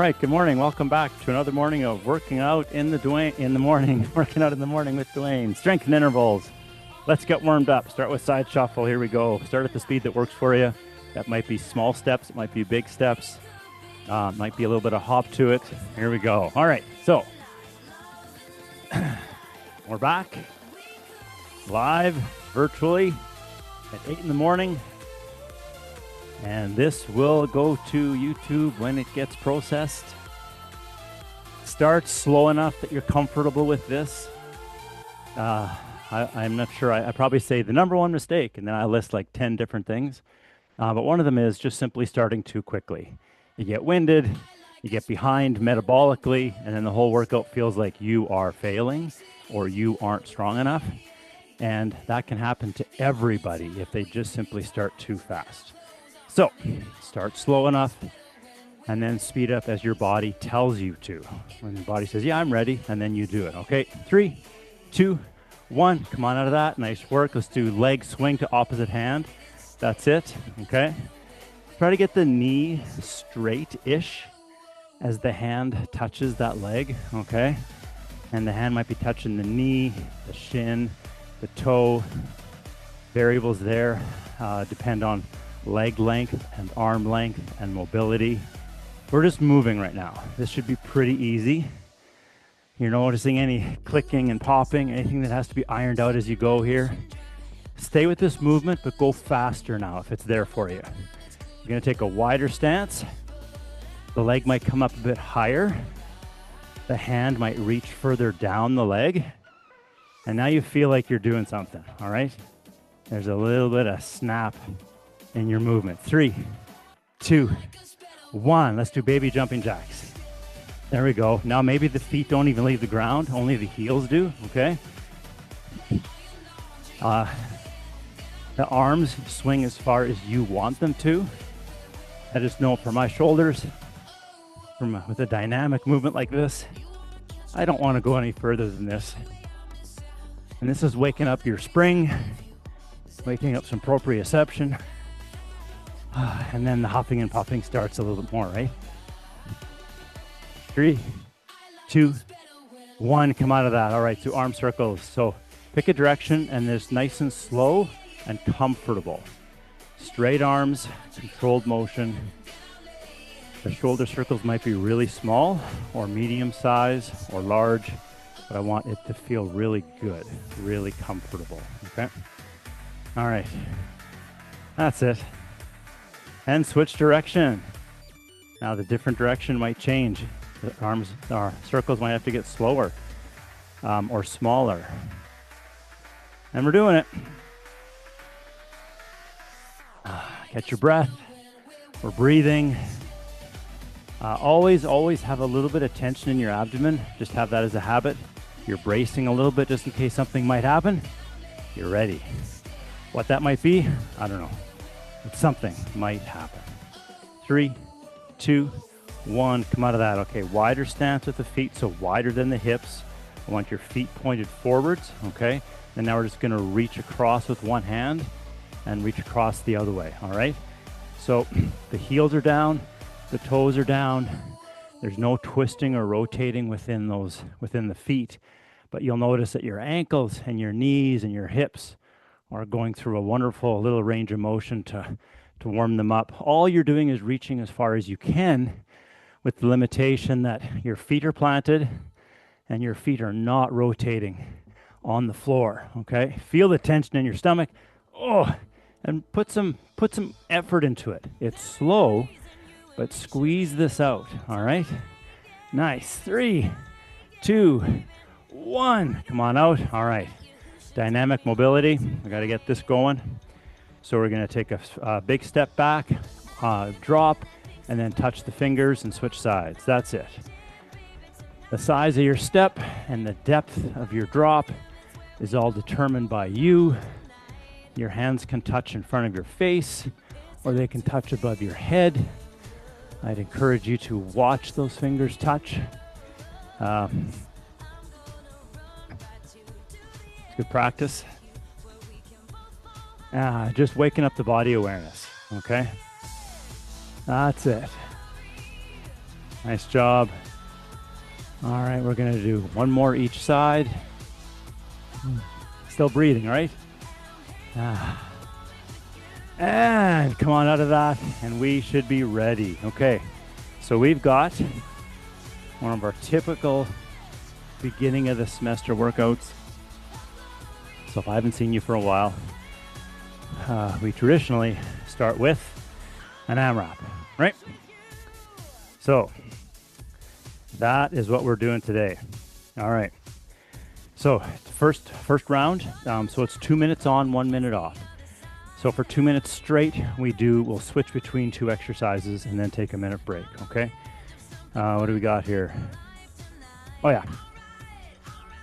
right, good morning. Welcome back to another morning of working out in the morning, working out in the morning with Duane. Strength and intervals. Let's get warmed up. Start with side shuffle. Here we go. Start at the speed that works for you. That might be small steps. It might be big steps. Might be a little bit of hop to it. Here we go. All right, so we're back live virtually at 8 in the morning. And this will go to YouTube when it gets processed. Start slow enough that you're comfortable with this. I'm not sure. I probably say the number one mistake, and then I list like 10 different things. But one of them is just simply starting too quickly. You get winded, you get behind metabolically, and then the whole workout feels like you are failing or you aren't strong enough. And that can happen to everybody if they just simply start too fast. So start slow enough and then speed up as your body tells you to. When your body says, yeah, I'm ready, and then you do it. Okay, 3, 2, 1. Come on out of that. Nice work. Let's do leg swing to opposite hand. That's it. Okay. Try to get the knee straight-ish as the hand touches that leg. Okay. And the hand might be touching the knee, the shin, the toe. Variables there depend on leg length and arm length and mobility. We're just moving right now. This should be pretty easy. You're noticing any clicking and popping, anything that has to be ironed out as you go here. Stay with this movement, but go faster now if it's there for you. You're gonna take a wider stance. The leg might come up a bit higher. The hand might reach further down the leg. And now you feel like you're doing something, all right? There's a little bit of snap in your movement. 3, 2, 1. Let's do baby jumping jacks. There we go. Now maybe the feet don't even leave the ground, only the heels do, okay? The arms swing as far as you want them to. I just know for my shoulders, with a dynamic movement like this, I don't want to go any further than this. And this is waking up your spring, waking up some proprioception. And then the huffing and puffing starts a little bit more, right? 3, 2, 1, come out of that. All right, so arm circles. So pick a direction and it's nice and slow and comfortable. Straight arms, controlled motion. The shoulder circles might be really small or medium size or large, but I want it to feel really good, really comfortable, okay? All right, that's it. And switch direction. Now the different direction might change. The arms, our circles might have to get slower or smaller. And we're doing it. Catch your breath. We're breathing. Always have a little bit of tension in your abdomen. Just have that as a habit. You're bracing a little bit just in case something might happen. You're ready. What that might be, I don't know. But something might happen. 3, 2, 1. Come out of that. Okay, wider stance with the feet, so wider than the hips. I want your feet pointed forwards, okay? And now we're just gonna reach across with one hand and reach across the other way, all right? So the heels are down, the toes are down. There's no twisting or rotating within the feet, but you'll notice that your ankles and your knees and your hips are going through a wonderful little range of motion to warm them up. All you're doing is reaching as far as you can with the limitation that your feet are planted and your feet are not rotating on the floor, okay? Feel the tension in your stomach. Oh, and put some effort into it. It's slow, but squeeze this out, all right? Nice. 3, 2, 1. Come on out. All right. Dynamic mobility. We got to get this going. So we're going to take a big step back, drop, and then touch the fingers and switch sides. That's it. The size of your step and the depth of your drop is all determined by you. Your hands can touch in front of your face, or they can touch above your head. I'd encourage you to watch those fingers touch. It's good practice. Just waking up the body awareness, okay? That's it. Nice job. All right, we're gonna do one more each side. Still breathing, right? And come on out of that, and we should be ready. Okay, so we've got one of our typical beginning of the semester workouts. So if I haven't seen you for a while, we traditionally start with an AMRAP, right? So that is what we're doing today. All right. So first round. So it's 2 minutes on, 1 minute off. So for 2 minutes straight, we'll switch between two exercises and then take a minute break. Okay. What do we got here? Oh yeah.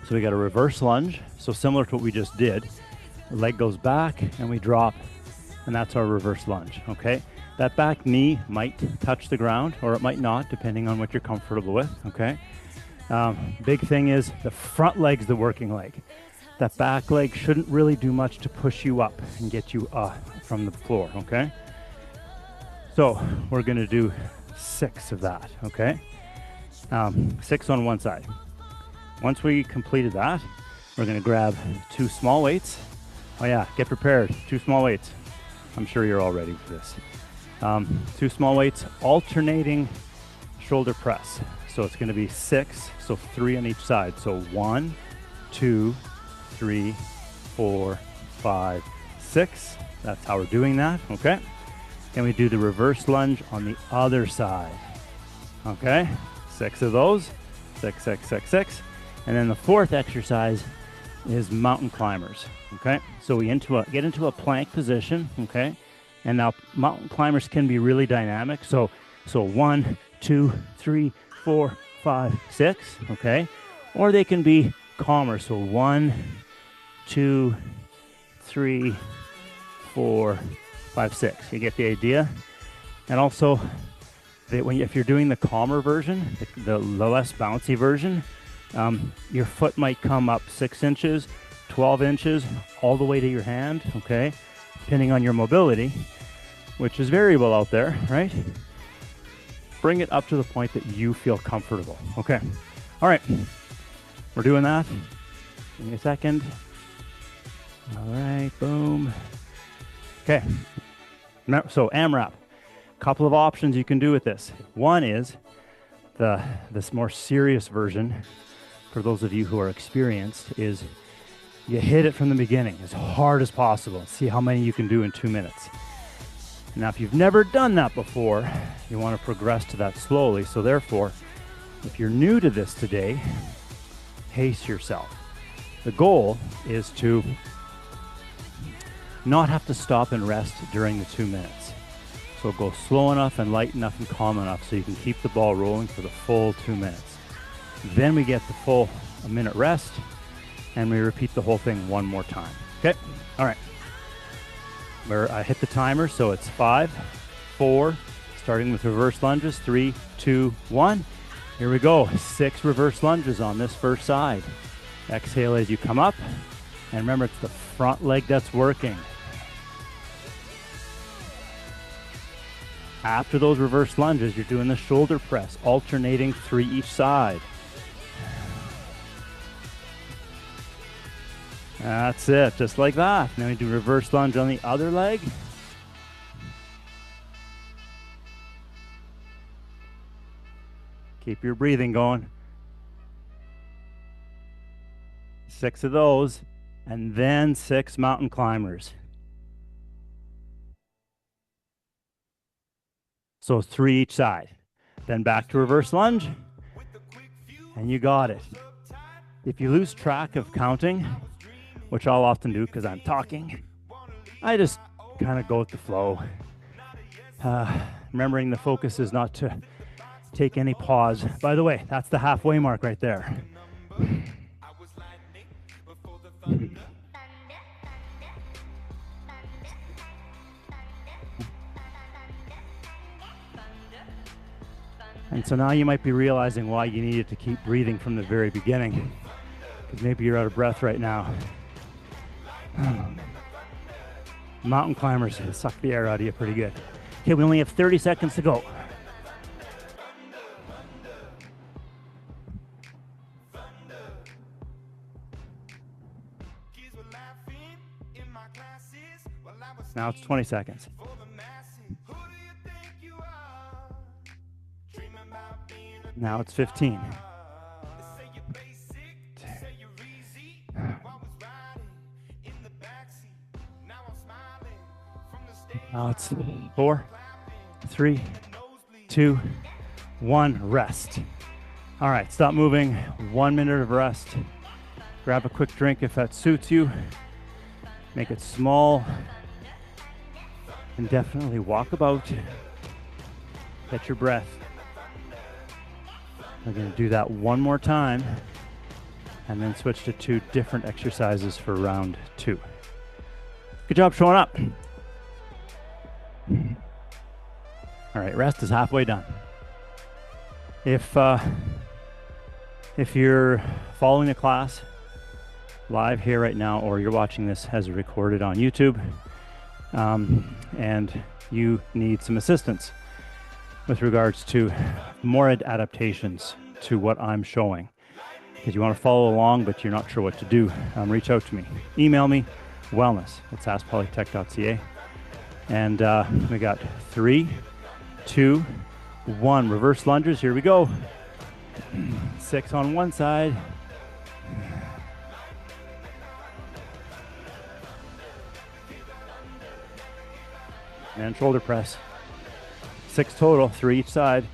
So we got a reverse lunge. So similar to what we just did. The leg goes back and we drop, and that's our reverse lunge. Okay. That back knee might touch the ground, or it might not, depending on what you're comfortable with. Okay. Big thing is the front leg's the working leg. That back leg shouldn't really do much to push you up and get you from the floor. Okay. So we're going to do 6 of that. Okay. 6 on one side. Once we completed that, we're going to grab 2 small weights. Oh yeah, get prepared. 2 small weights. I'm sure you're all ready for this. 2 small weights, alternating shoulder press. So it's going to be 6, so 3 on each side. So 1, 2, 3, 4, 5, 6. That's how we're doing that, okay? Then we do the reverse lunge on the other side. Okay, 6 of those, 6, 6, 6, 6. And then the 4th exercise is mountain climbers, okay? So we get into a plank position, okay? And now mountain climbers can be really dynamic. So 1, 2, 3, 4, 5, 6, okay? Or they can be calmer. So 1, 2, 3, 4, 5, 6. You get the idea? And also, if you're doing the calmer version, the less bouncy version, your foot might come up 6 inches, 12 inches, all the way to your hand, okay? Depending on your mobility, which is variable out there, right? Bring it up to the point that you feel comfortable, okay? All right, we're doing that. Give me a second. All right, boom. Okay, so AMRAP. Couple of options you can do with this. One is this more serious version, for those of you who are experienced, is you hit it from the beginning as hard as possible and see how many you can do in 2 minutes. Now, if you've never done that before, you want to progress to that slowly. So therefore, if you're new to this today, pace yourself. The goal is to not have to stop and rest during the 2 minutes. So go slow enough and light enough and calm enough so you can keep the ball rolling for the full 2 minutes. Then we get the full a minute rest, and we repeat the whole thing one more time. Okay? All right. I hit the timer, so it's 5, 4, starting with reverse lunges, 3, 2, 1. Here we go. 6 reverse lunges on this first side. Exhale as you come up, and remember, it's the front leg that's working. After those reverse lunges, you're doing the shoulder press, alternating 3 each side. That's it, just like that. Then we do reverse lunge on the other leg. Keep your breathing going. 6 of those, and then 6 mountain climbers. So 3 each side. Then back to reverse lunge, and you got it. If you lose track of counting, which I'll often do because I'm talking, I just kind of go with the flow. Remembering the focus is not to take any pause. By the way, that's the halfway mark right there. And so now you might be realizing why you needed to keep breathing from the very beginning, because maybe you're out of breath right now. Mountain climbers suck the air out of you pretty good. Okay, we only have 30 seconds to go. Now it's 20 seconds. Now it's 15. Now it's 4, 3, 2, 1, rest. All right, stop moving. 1 minute of rest. Grab a quick drink if that suits you. Make it small. And definitely walk about. Catch your breath. We're going to do that one more time and then switch to 2 different exercises for round 2. Good job showing up. All right, rest is halfway done. If you're following the class live here right now, or you're watching this as recorded on YouTube, and you need some assistance with regards to more adaptations to what I'm showing, because you want to follow along but you're not sure what to do, reach out to me. Email me, wellness@askpolytech.ca. And we got 3, 2, 1. Reverse lunges. Here we go. 6 on one side. And shoulder press. 6 total, 3 each side.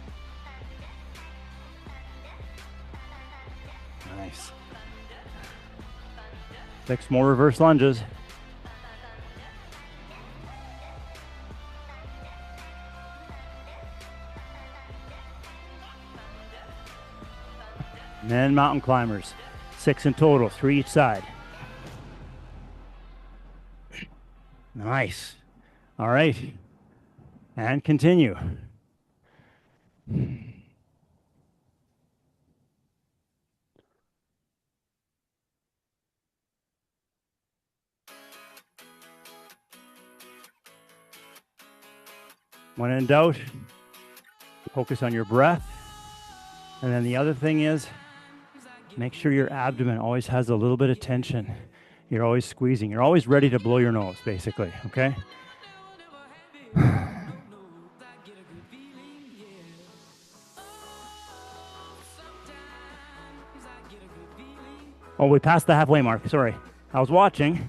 Nice. 6 more reverse lunges. And then mountain climbers. 6 in total, 3 each side. Nice. All right. And continue. When in doubt, focus on your breath. And then the other thing is, make sure your abdomen always has a little bit of tension. You're always squeezing. You're always ready to blow your nose, basically, okay? Oh, we passed the halfway mark. Sorry. I was watching,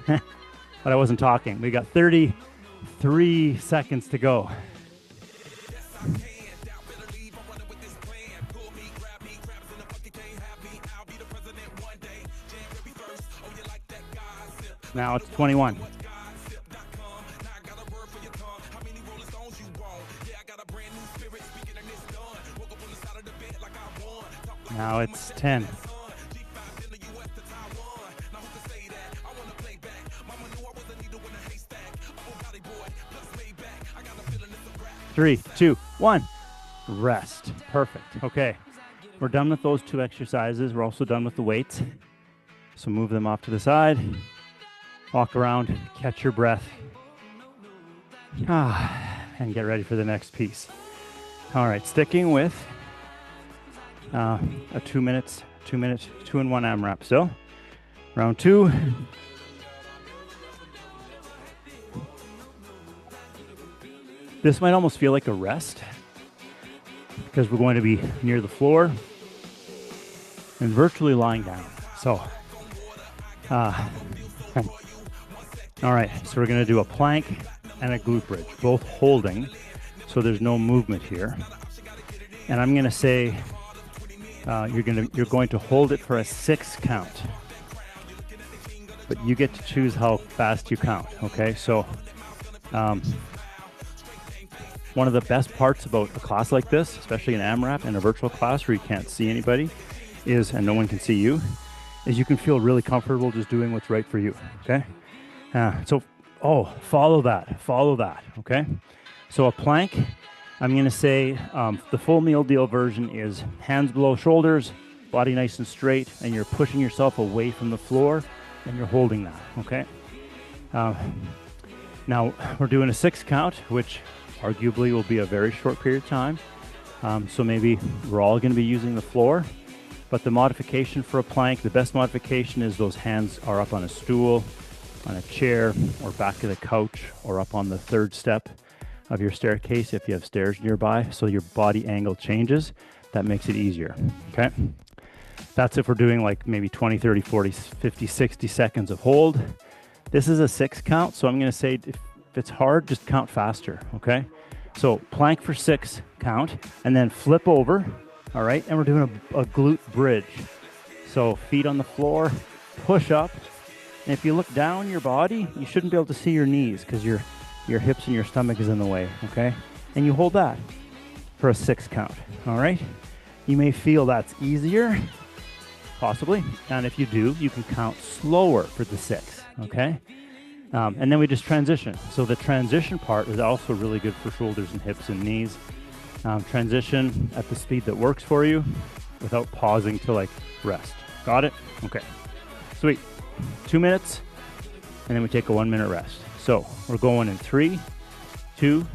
but I wasn't talking. We got 33 seconds to go. Now it's 21. Now it's 10. Three, 2, 1. Rest. Perfect. Okay. We're done with those 2 exercises. We're also done with the weights. So move them off to the side. Walk around, catch your breath. And get ready for the next piece. All right, sticking with a 2 minutes, 2 in 1 AMRAP. So, round 2. This might almost feel like a rest because we're going to be near the floor and virtually lying down. So, all right, so we're going to do a plank and a glute bridge, both holding, so there's no movement here. And I'm going to say you're going to hold it for a 6 count, but you get to choose how fast you count. Okay, so one of the best parts about a class like this, especially an AMRAP and a virtual class where you can't see anybody, and no one can see you, is you can feel really comfortable just doing what's right for you. Okay. Follow that, okay? So a plank, I'm gonna say the full meal deal version is hands below shoulders, body nice and straight, and you're pushing yourself away from the floor, and you're holding that, okay? Now, we're doing a 6 count, which arguably will be a very short period of time. So maybe we're all gonna be using the floor, But the modification for a plank, the best modification is those hands are up on a stool, on a chair, or back of the couch, or up on the third step of your staircase if you have stairs nearby, so your body angle changes. That makes it easier, okay? That's if we're doing like maybe 20, 30, 40, 50, 60 seconds of hold. This is a 6 count, so I'm gonna say if it's hard, just count faster, okay? So plank for 6 count, and then flip over, all right? And we're doing a glute bridge. So feet on the floor, push up, and if you look down your body, you shouldn't be able to see your knees because your hips and your stomach is in the way, okay? And you hold that for a 6 count, all right? You may feel that's easier, possibly, and if you do, you can count slower for the 6, okay? And then we just transition. So the transition part is also really good for shoulders and hips and knees. Transition at the speed that works for you without pausing to like rest. Got it? Okay, sweet. 2 minutes, and then we take a 1 minute rest. So we're going in 3, 2,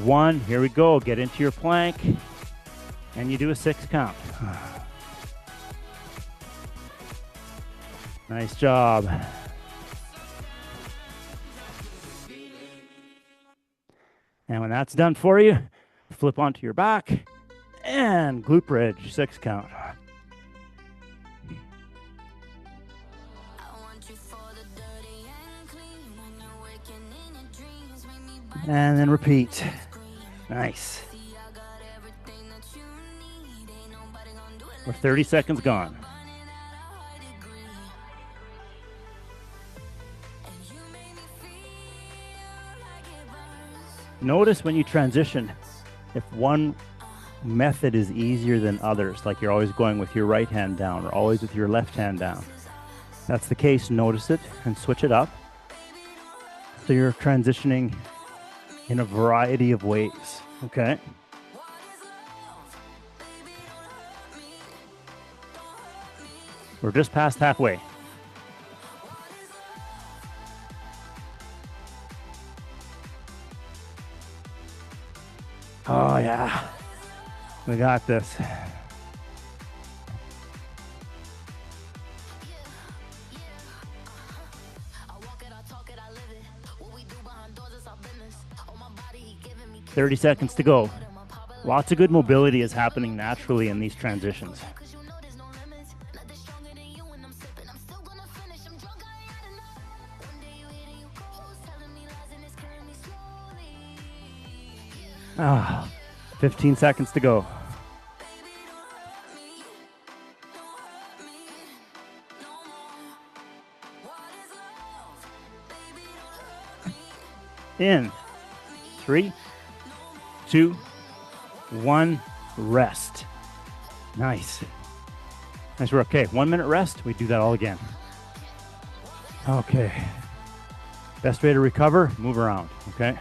1. Here we go. Get into your plank, and you do a 6 count. Nice job. And when that's done for you, flip onto your back and glute bridge, 6 count. And then repeat. Nice. We're 30 seconds gone. Notice when you transition, if one method is easier than others, like you're always going with your right hand down or always with your left hand down. That's the case, notice it and switch it up. So you're transitioning in a variety of ways, okay? We're just past halfway. Oh yeah, we got this. "30 seconds to go." Lots of good mobility is happening naturally in these transitions. Ah, 15 seconds to go. In 3, 2, 1, rest. Nice. Nice work. Okay, 1 minute rest. We do that all again. Okay. Best way to recover, move around, okay?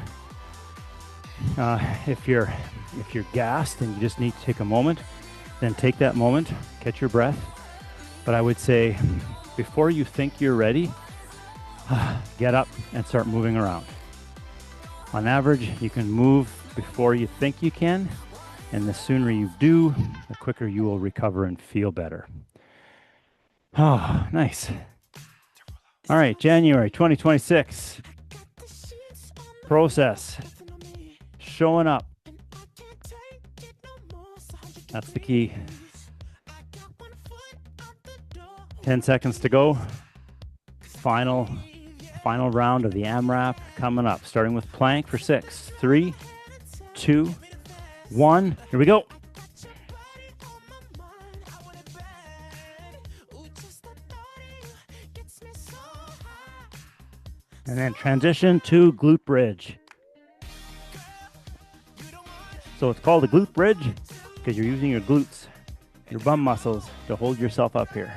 If you're gassed and you just need to take a moment, then take that moment, catch your breath. But I would say before you think you're ready, get up and start moving around. On average, you can move before you think you can, and the sooner you do, the quicker you will recover and feel better. Oh, nice. All right, January 2026. Process. Showing up. That's the key. 10 seconds to go. Final round of the AMRAP coming up, starting with plank for 6. 3, 2, 1. Here we go. And then transition to glute bridge. So it's called a glute bridge because you're using your glutes, your bum muscles, to hold yourself up here.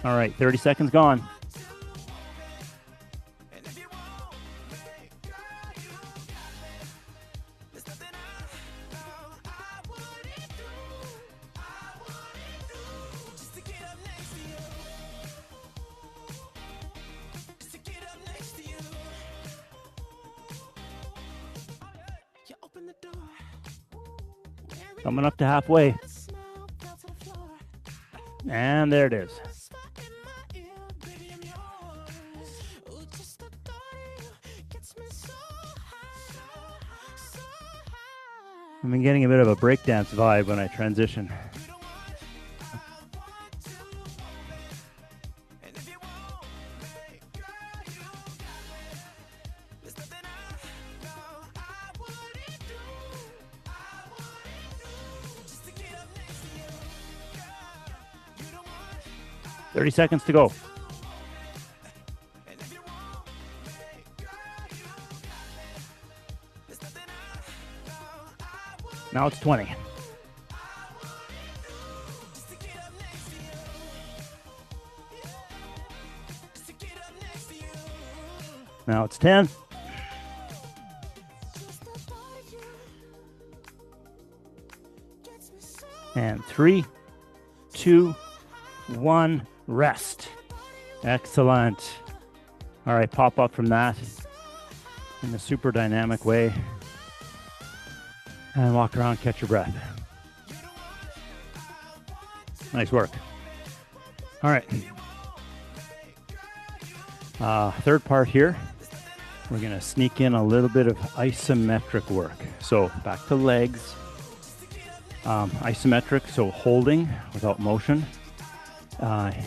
All right, 30 seconds gone. Coming up to halfway. And there it is. I've been getting a bit of a breakdance vibe when I transition. "30 seconds to go." Now it's 20. Now it's 10. And 3, 2, 1, rest. Excellent. All right, pop up from that in a super dynamic way. And walk around, catch your breath. Nice work. All right. Third part here, we're going to sneak in a little bit of isometric work. So back to legs. Isometric, so holding without motion,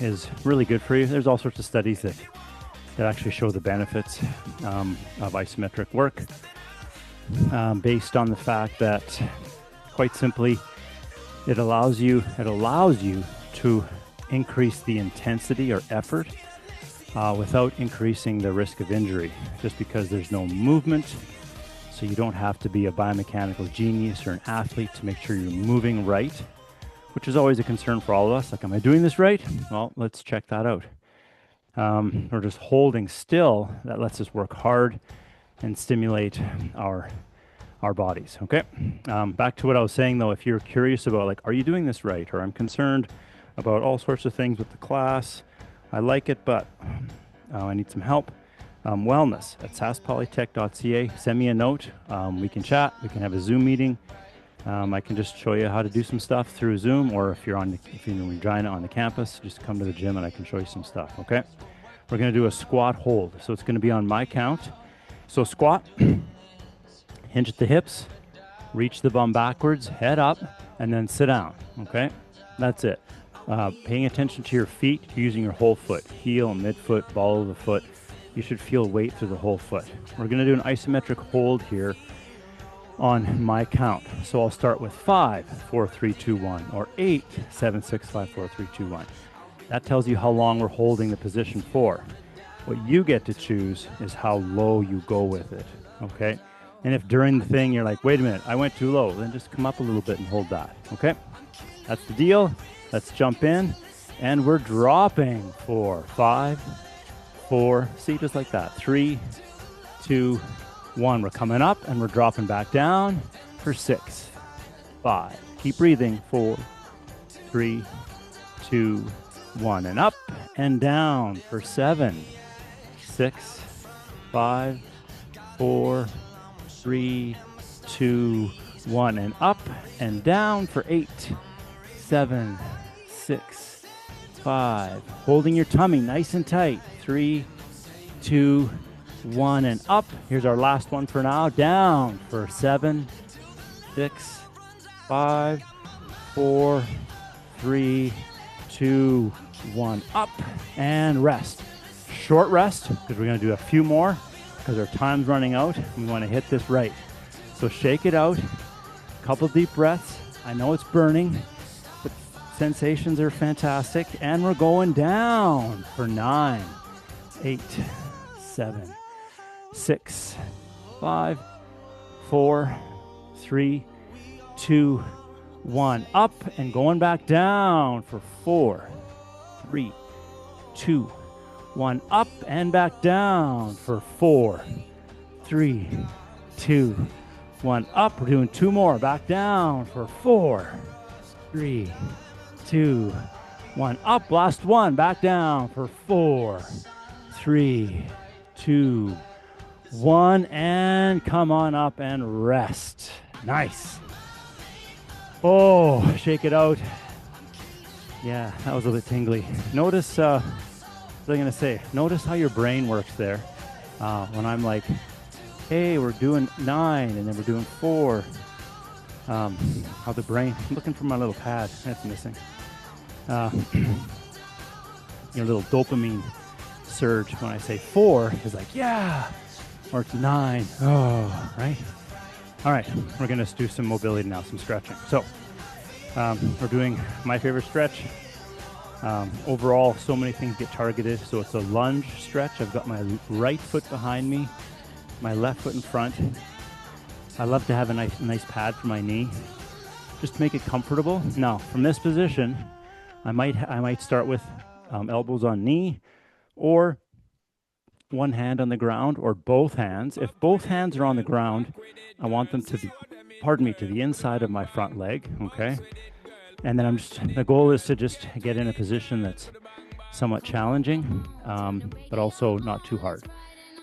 is really good for you. There's all sorts of studies that actually show the benefits of isometric work. Based on the fact that, quite simply, it allows you to increase the intensity or effort without increasing the risk of injury, just because there's no movement. So you don't have to be a biomechanical genius or an athlete to make sure you're moving right, which is always a concern for all of us. Like, am I doing this right? Well, let's check that out. Or just holding still, that lets us work hard and stimulate our bodies. Okay. Back to what I was saying though, if you're curious about, like, are you doing this right? Or I'm concerned about all sorts of things with the class. I like it, but I need some help. Wellness at saspolytech.ca. Send me a note. We can chat. We can have a Zoom meeting. I can just show you how to do some stuff through Zoom, or if you're in Regina on the campus, just come to the gym and I can show you some stuff. Okay. We're going to do a squat hold. So it's going to be on my count. So squat, hinge at the hips, reach the bum backwards, head up, and then sit down. Okay. That's it. Paying attention to your feet, using your whole foot, heel, midfoot, ball of the foot. You should feel weight through the whole foot. We're going to do an isometric hold here on my count. So I'll start with 5, 4, 3, 2, 1, or 8, 7, 6, 5, 4, 3, 2, 1. That tells you how long we're holding the position for. What you get to choose is how low you go with it, okay? And if during the thing you're like, wait a minute, I went too low, then just come up a little bit and hold that, okay? That's the deal. Let's jump in, and we're dropping for 5, 4, see, just like that. 3, 2, 1. We're coming up, and we're dropping back down for 6, 5. Keep breathing. 4, 3, 2, 1. And up and down for 7, 6, 5, 4, 3, 2, 1. And up and down for 8, 7, 6, 5. Holding your tummy nice and tight. 3, 2, 1, and up. Here's our last one for now. Down for 7, 6, 5, 4, 3, 2, 1. Up and rest. Short rest, because we're going to do a few more because our time's running out. We want to hit this right. So shake it out. Couple deep breaths. I know it's burning, but sensations are fantastic. And we're going down for 9, 8, 7, 6, 5, 4, 3, 2, 1. Up and going back down for 4, 3, 2, 1. Up and back down for 4, 3, 2, 1. Up. We're doing 2 more. Back down for 4, 3, 2, 1. Up. Last one. Back down for 4, 3, 2, 1. And come on up and rest. Nice. Oh, shake it out. Yeah, that was a bit tingly. Notice, what was I going to say? Notice how your brain works there. When I'm like, hey, we're doing 9, and then we're doing 4. How the brain, I'm looking for my little pad. That's missing. Your little dopamine surge when I say 4 is like, yeah, or it's 9. Oh, right? All right, we're going to do some mobility now, some stretching. So we're doing my favorite stretch. Overall, so many things get targeted. So it's a lunge stretch. I've got my right foot behind me, my left foot in front. I love to have a nice pad for my knee, just to make it comfortable. Now, from this position, I might start with elbows on knee, or one hand on the ground, or both hands. If both hands are on the ground, I want them to be, to the inside of my front leg, okay? And then the goal is to just get in a position that's somewhat challenging, but also not too hard.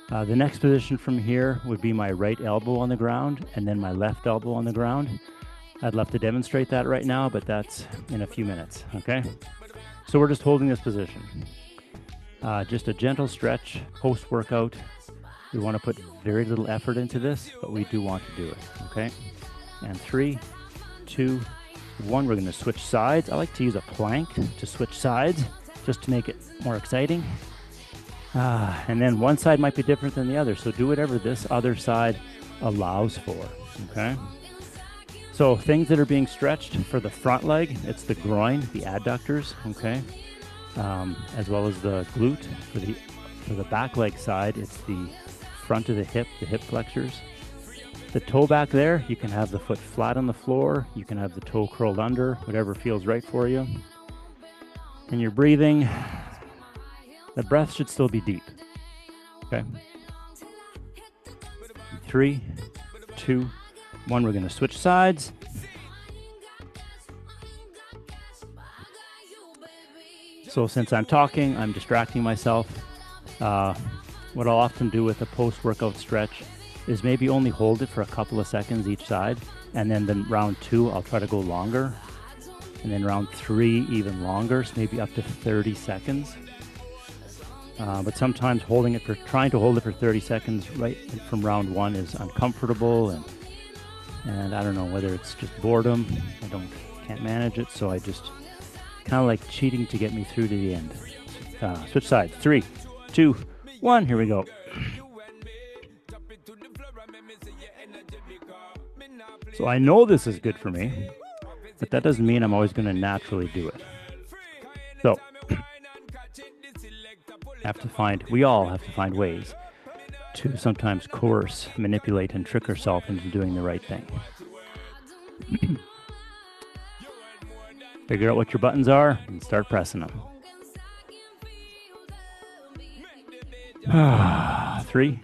The next position from here would be my right elbow on the ground, and then my left elbow on the ground. I'd love to demonstrate that right now, but that's in a few minutes, okay? So we're just holding this position. Just a gentle stretch post-workout. We want to put very little effort into this, but we do want to do it, okay? And 3, 2, 1, we're going to switch sides. I like to use a plank to switch sides, just to make it more exciting. And then one side might be different than the other, so do whatever this other side allows for, okay? So things that are being stretched for the front leg, it's the groin, the adductors, okay? As well as the glute. For the back leg side, it's the front of the hip flexors. The toe back there, you can have the foot flat on the floor, you can have the toe curled under, whatever feels right for you. And you're breathing, the breath should still be deep, okay? 3, 2, 1, we're gonna switch sides. So since I'm talking, I'm distracting myself. What I'll often do with a post-workout stretch is maybe only hold it for a couple of seconds each side, and then round 2, I'll try to go longer, and then round 3 even longer, so maybe up to 30 seconds. But sometimes trying to hold it for 30 seconds right from round 1 is uncomfortable, and I don't know whether it's just boredom. Can't manage it, so I just kind of like cheating to get me through to the end. Switch sides. 3, 2, 1. Here we go. So I know this is good for me, but that doesn't mean I'm always going to naturally do it. So we all have to find ways to sometimes coerce, manipulate, and trick ourselves into doing the right thing. Figure out what your buttons are and start pressing them. 3,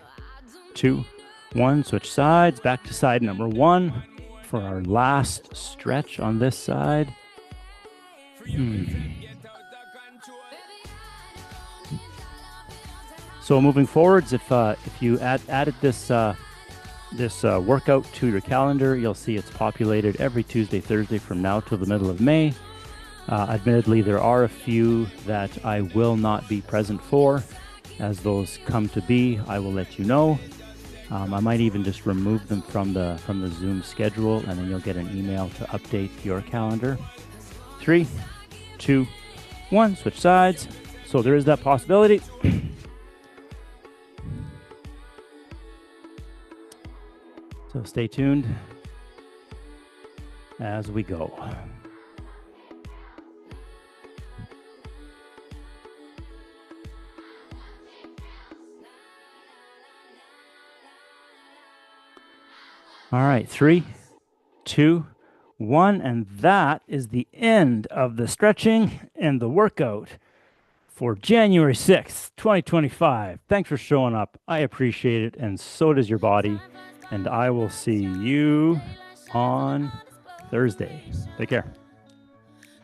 2, 1. Switch sides. Back to side number 1 for our last stretch on this side. So moving forwards, if you added this workout to your calendar, you'll see it's populated every Tuesday, Thursday from now till the middle of May. Admittedly, there are a few that I will not be present for. As those come to be, I will let you know. I might even just remove them from the Zoom schedule, and then you'll get an email to update your calendar. 3, 2, 1, switch sides. So there is that possibility. So stay tuned as we go. All right, 3, 2, 1, and that is the end of the stretching and the workout for January 6th, 2025. Thanks for showing up. I appreciate it, and so does your body. And I will see you on Thursday. Take care.